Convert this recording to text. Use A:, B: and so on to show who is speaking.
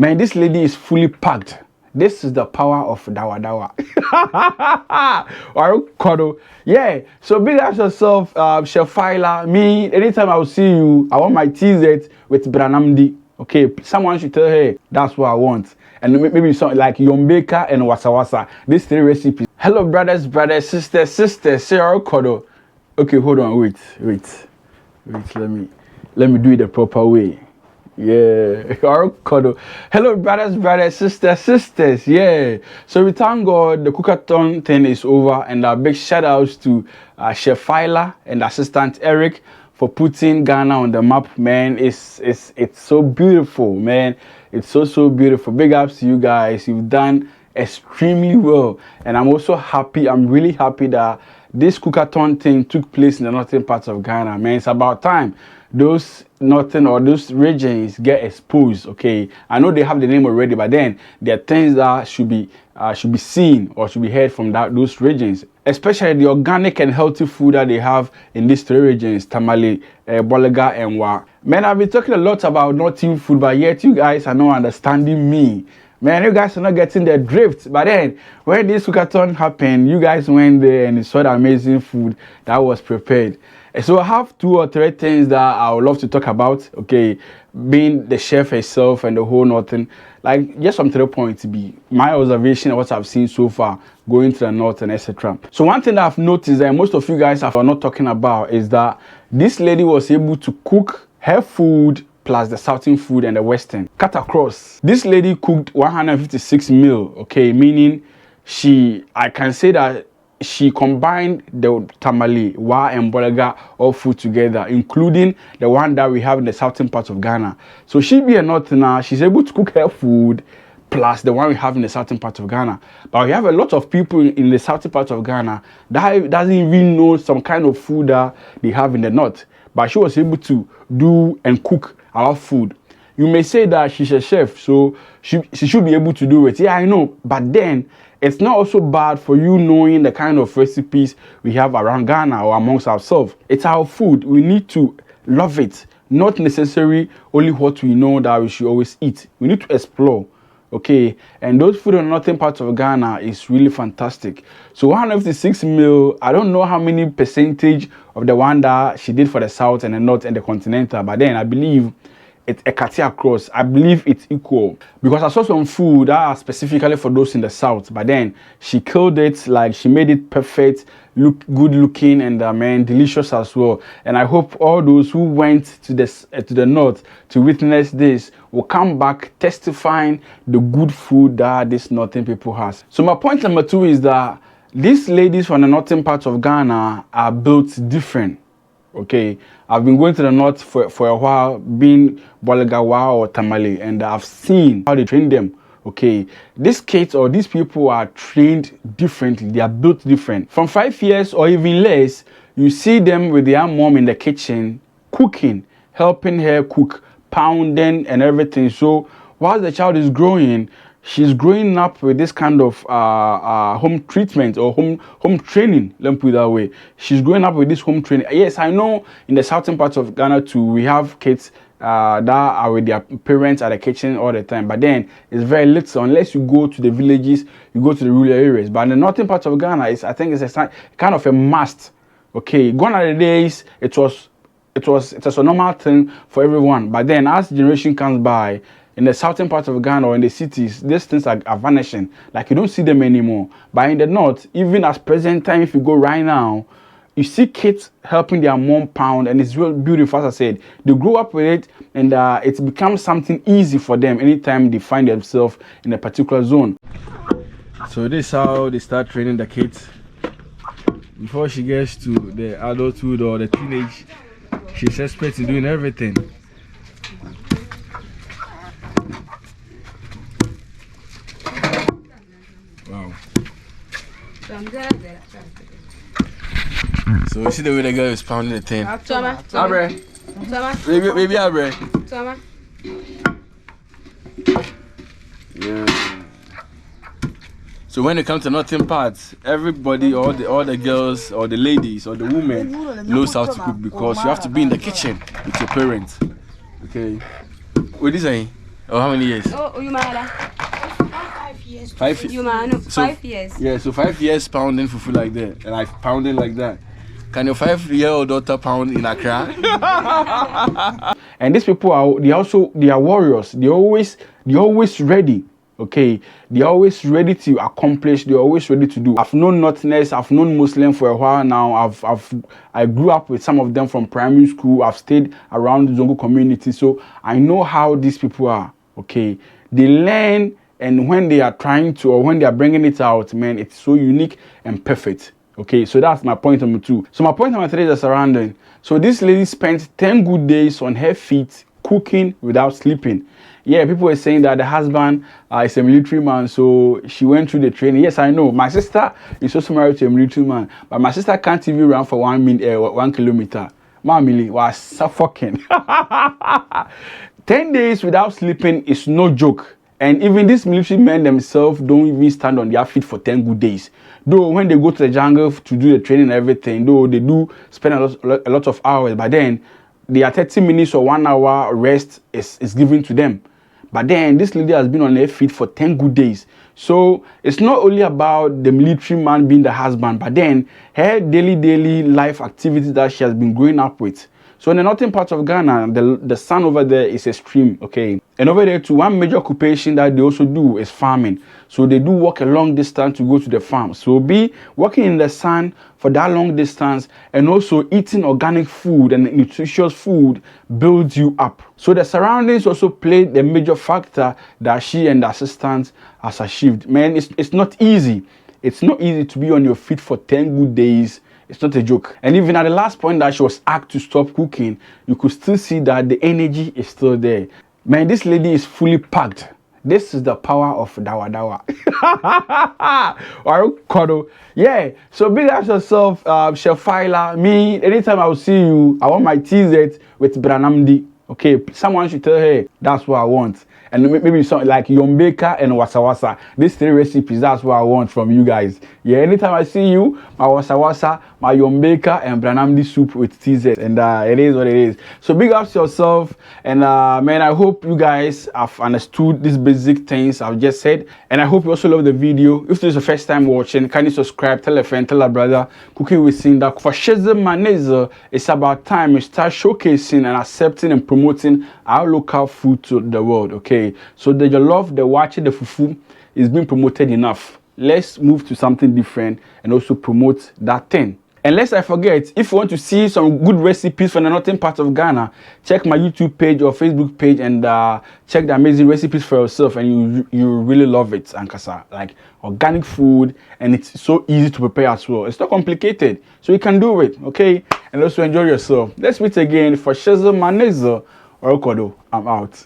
A: Man, this lady is fully packed. This is the power of dawa dawa. Yeah, so big up yourself, Chef Faila. Me, anytime I will see you, I want my TZ with Branamdi. Okay, someone should tell her that's what I want. And maybe something like Yombeka and Wasawasa. These 3 recipes. Hello, brothers, sisters. Say Kodo. Okay, hold on, wait. Let me do it the proper way. Yeah. Hello, brothers, sisters. Yeah. So we thank God the Cookathon thing is over, and a big shout outs to Chef Faila and Assistant Eric for putting Ghana on the map, man. It's so beautiful, man. It's so beautiful. Big ups to you guys. You've done extremely well, and I'm also happy. I'm really happy that this Cookathon thing took place in the northern parts of Ghana, man. It's about time those northern or those regions get exposed. Okay, I know they have the name already, but then there are things that should be seen or should be heard from those regions, especially the organic and healthy food that they have in these 3 regions: Tamale, Bolega, and Wa. Man, I've been talking a lot about northern food, but yet you guys are not understanding me. Man, you guys are not getting the drift. But then, when this Cookathon happened, you guys went there and saw the amazing food that was prepared. And so I have 2 or 3 things that I would love to talk about. Okay, being the chef herself and the whole northern, like just some 3 points to be my observation of what I've seen so far going to the north and etc. So one thing that I've noticed that most of you guys are not talking about is that this lady was able to cook her food plus the southern food and the western cut across. This lady cooked 156 meal, okay, meaning I can say that she combined the tamale, wa, and bolega all food together, including the one that we have in the southern part of Ghana. So she be a northerner, she's able to cook her food plus the one we have in the southern part of Ghana. But we have a lot of people in the southern part of Ghana that doesn't even know some kind of food that they have in the north. But she was able to do and cook our food. You may say that she's a chef, so she should be able to do it. Yeah, I know. But then it's not also bad for you knowing the kind of recipes we have around Ghana or amongst ourselves. It's our food. We need to love it. Not necessarily only what we know that we should always eat. We need to explore. Okay, and those food in northern parts of Ghana is really fantastic. So 156 meal, I don't know how many percentage of the one that she did for the south and the north and the continental, but then I believe it's a cut across. I believe it's equal because I saw some food that are specifically for those in the south, but then she killed it. Like she made it perfect, look good looking, and man, delicious as well. And I hope all those who went to the north to witness this will come back testifying the good food that this northern people has. So my point number 2 is that these ladies from the northern parts of Ghana are built different. Okay, I've been going to the north for a while, being Bolegawa or Tamale, and I've seen how they train them. Okay, these kids or these people are trained differently. They are built different. From 5 years or even less, you see them with their mom in the kitchen cooking, helping her cook, pounding and everything. So while the child is growing, she's growing up with this kind of home treatment or home training. Let me put it that way. She's growing up with this home training. Yes, I know in the southern parts of Ghana too, we have kids that are with their parents at the kitchen all the time. But then it's very little unless you go to the villages, you go to the rural areas. But in the northern parts of Ghana, I think it's a kind of a must. Okay, gone are the days it was a normal thing for everyone. But then as generation comes by, in the southern part of Ghana or in the cities, these things are vanishing. Like you don't see them anymore. But in the north, even as present time, if you go right now, you see kids helping their mom pound, and it's real beautiful. As I said, they grow up with it, and it becomes something easy for them anytime they find themselves in a particular zone. So this is how they start training the kids. Before she gets to the adulthood or the teenage, she's expected to doing everything. Wow. So you see the way the girl is pounding the thing. Abre. Baby Abre. Yeah. So when it comes to northern parts, everybody, all the girls or the ladies or the women knows how to cook because you have to be in the kitchen with your parents. Okay. What is it? Oh, how many years?
B: Oh, you mad?
A: 5 years.
B: You man, 5 years.
A: Yeah, so 5 years pounding fufu like that, and like pounding like that. Can your 5-year-old daughter pound in Accra? And these people are they are warriors. They're always ready. Okay, they're always ready to accomplish. They're always ready to do. I've known Northerners. I've known Muslim for a while now. I grew up with some of them from primary school. I've stayed around the Zongo community, so I know how these people are. Okay, they learn, and when they are trying to, or when they are bringing it out, man, it's so unique and perfect. Okay, so that's my point number 2. So my point number 3 is the surrounding. So this lady spent 10 good days on her feet cooking without sleeping. Yeah, people were saying that the husband is a military man, so she went through the training. Yes, I know. My sister is also married to a military man, but my sister can't even run for 1 kilometer. Mamily was suffocating. 10 days without sleeping is no joke. And even these military men themselves don't even stand on their feet for 10 good days. Though when they go to the jungle to do the training and everything, though they do spend a lot of hours, but then their 30 minutes or 1 hour rest is given to them. But then this lady has been on her feet for 10 good days. So it's not only about the military man being the husband, but then her daily life activities that she has been growing up with. So in the northern part of Ghana, the sun over there is extreme, okay? And over there too, one major occupation that they also do is farming. So they do walk a long distance to go to the farm. So be working in the sun for that long distance, and also eating organic food and nutritious food builds you up. So the surroundings also played the major factor that she and the assistants has achieved. Man, it's not easy. It's not easy to be on your feet for 10 good days. It's not a joke. And even at the last point that she was asked to stop cooking, you could still see that the energy is still there. Man, this lady is fully packed. This is the power of Dawa Dawa. Yeah, so big up yourself, Chef Faila. Me, anytime I will see you, I want my TZ with Branamdi. Okay, someone should tell her that's what I want. And maybe something like yombeka and wasa. These 3 recipes, that's what I want from you guys. Yeah, anytime I see you, my wasa, my yombeka and branamdi soup with TZ. And it is what it is. So big up to yourself. And man, I hope you guys have understood these basic things I've just said. And I hope you also love the video. If this is the first time watching, can you subscribe, tell a friend, tell a brother. Cooking with Sindaco. For Shezem Maneza, it's about time we start showcasing and accepting and promoting our local food to the world, okay? So the jollof, the wache, the fufu is being promoted enough. Let's move to something different and also promote that thing. And lest I forget, if you want to see some good recipes from the northern part of Ghana, check my YouTube page or Facebook page and check the amazing recipes for yourself, and you really love it. Ankasa, like organic food, and it's so easy to prepare as well. It's not complicated, so you can do it, okay? And also enjoy yourself. Let's meet again for Shezem Maneza or Kodo. I'm out.